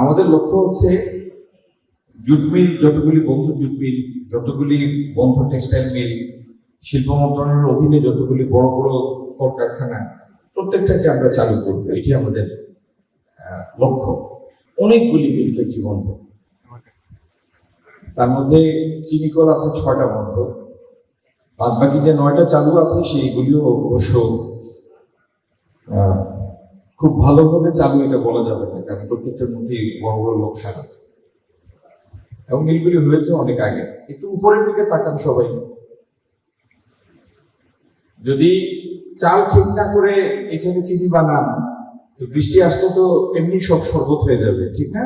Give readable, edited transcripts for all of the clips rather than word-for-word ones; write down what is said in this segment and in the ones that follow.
আমাদের লক্ষ্য হচ্ছে জুট মিল যতগুলি বন্ধ জুট মিল, যতগুলি বন্ধ টেক্সটাইল মিল, শিল্প মন্ত্রণালয়ের অধীনে যতগুলি বড় বড় কলকারখানা, প্রত্যেকটাকে আমরা চালু করবো, এটি আমাদের লক্ষ্য। অনেকগুলি মিল ফ্যাক্টরি বন্ধ, তার মধ্যে চিনিকল আছে 6টা বন্ধ, বাদ বাকি যে 9টা চালু আছে সেইগুলিও অবশ্য খুব ভালোভাবে চালু এটা বলা যাবে না, কারণ প্রত্যেকটার মধ্যেই বড় বড় লোকসান আছে এবং মিলগুলি হয়েছে অনেক আগে। একটু উপরের দিকে তাকান সবাই, যদি চাল ঠিক না করে এখানে চিনি বানান তো বৃষ্টি আসতে তো এমনি সব শরবত হয়ে যাবে, ঠিক না?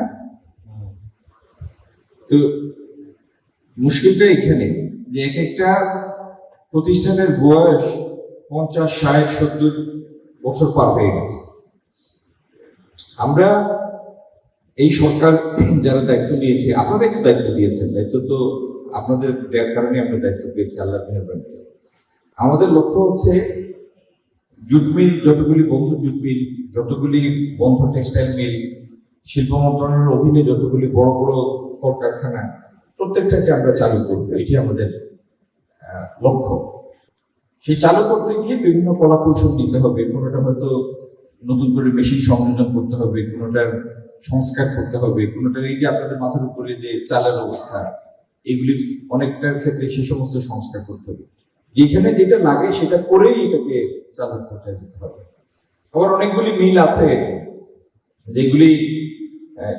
তো মুশকিলটা এখানে যে এক একটা প্রতিষ্ঠানের বয়স 50, 60, 70 বছর পার হয়ে গেছে। আমরা এই সরকার যারা দায়িত্ব নিয়েছে, আপনারা একটু দায়িত্ব দিয়েছেন, দায়িত্ব তো আপনাদের দেওয়ার কারণে আমরা দায়িত্ব পেয়েছি, আল্লাহর মেহেরবানি। আমাদের লক্ষ্য হচ্ছে জুট মিল যতগুলি বন্ধ জুট মিল, যতগুলি বন্ধ টেক্সটাইল মিল, শিল্প মন্ত্রণালয়ের অধীনে যতগুলি বড় বড় কলকারখানা, প্রত্যেকটাকে আমরা চালু করবো, এটি আমাদের লক্ষ্য। সেই চালু করতে গিয়ে বিভিন্ন কলা কৌশল নিতে হবে, কোনোটা হয়তো নতুন করে মেশিন সংযোজন করতে হবে, কোনোটার সংস্কার করতে হবে, কোনোটার এই যে আপনাদের মাথার উপরে যে চালের অবস্থা, এগুলির অনেকটার ক্ষেত্রে সে সমস্ত সংস্কার করতে হবে। যেখানে যেটা লাগে সেটা করেই এটাকে চালু করতে যেতে হবে। আবার অনেকগুলি মিল আছে যেগুলি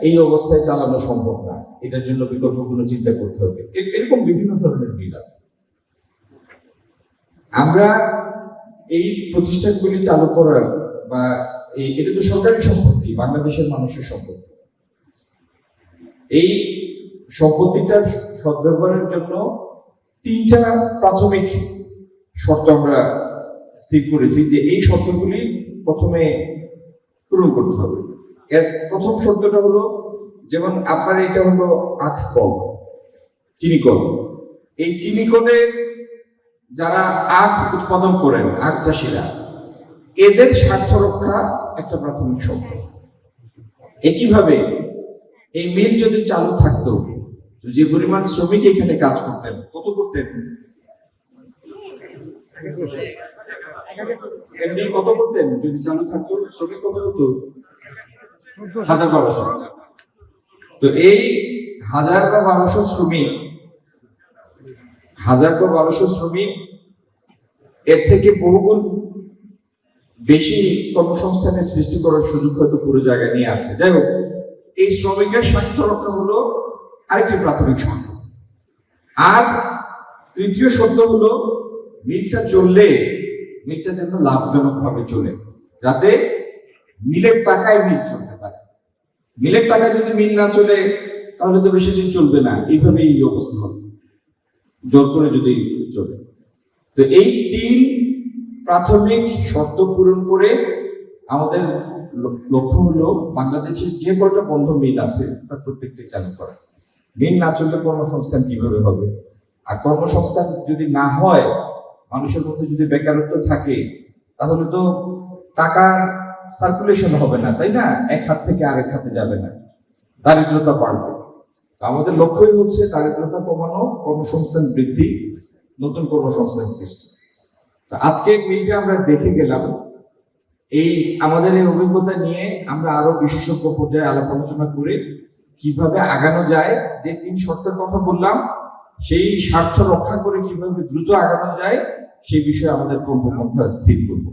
এই অবস্থায় চালানো সম্ভব না, এটার জন্য বিকল্প কোনো চিন্তা করতে হবে। এরকম বিভিন্ন ধরনের মিল আছে। আমরা এই প্রতিষ্ঠানগুলি চালু করার বা এটা তো সরকারি সম্পত্তি, বাংলাদেশের মানুষের সম্পত্তি। এই সম্পত্তিটার সদ্ব্যবহারের জন্য 3টা প্রাথমিক শর্ত আমরা স্থির করেছি, যে এই শর্তগুলি প্রথমে পূরণ করতে হবে। এর প্রথম শর্তটা হলো, যেমন আপনার এটা হলো আখ কল, চিনি কল। এই চিনি কলে যারা আখ উৎপাদন করেন, আখ চাষিরা, এদের স্বার্থ রক্ষা একটা প্রাথমিক শর্ত। একইভাবে এই মিল যদি চালু থাকতো, যে পরিমাণ শ্রমিক এখানে কাজ করতেন, কত করতেন? কত করতেন যদি চালু থাকতো? শ্রমিক কত হতো? 1000-1200। তো এই 1000 বা 1200 শ্রমিক, 1000 বা 1200 শ্রমিক, এর থেকে বহুগুণ বেশি কর্মসংস্থানের সৃষ্টি করার সুযোগ হয়তো পুরো জায়গায় নিয়ে আছে। যাই হোক, এই শ্রমিকের স্বার্থ রক্ষা হলো আরেকটি প্রাথমিক শর্ত। আর তৃতীয় শর্ত হলো, মিলটা চললে মিলটা যেন লাভজনক ভাবে চলে, যাতে মিলের টাকায় মিল চলতে পারে। মিলের টাকায় যদি মিল না চলে তাহলে তো বেশি দিন চলবে না, এইভাবেই এই অবস্থা হবে জোর করে যদি চলে। তো এই 3 প্রাথমিক শর্ত পূরণ করে আমাদের লক্ষ্য হলো বাংলাদেশের যে কয়টা বন্ধ মিল আছে তার প্রত্যেকটি চালু করা। মিল না চললে কর্মসংস্থান কিভাবে হবে? আর কর্মসংস্থান যদি না হয়, মানুষের মধ্যে যদি বেকারত্ব থাকে, তাহলে তো টাকার সার্কুলেশন হবে না, তাই না? এক হাত থেকে আরেক হাতে যাবে না, দারিদ্রতা বাড়বে। তো আমাদের লক্ষ্যই হচ্ছে দারিদ্রতা কমানো, কর্মসংস্থান বৃদ্ধি, নতুন কর্মসংস্থান সৃষ্টি। তো আজকে মিলটা আমরা দেখে গেলাম। এই আমাদের এই অভিজ্ঞতা নিয়ে আমরা আরো বিশেষজ্ঞ পর্যায়ে আলাপ আলোচনা করে কিভাবে আগানো যায়, যে 3 শর্তের কথা বললাম, সেই স্বার্থ রক্ষা করে কিভাবে দ্রুত আগানো যায়, সেই বিষয়ে আমাদের কর্মপন্থা স্থির করব।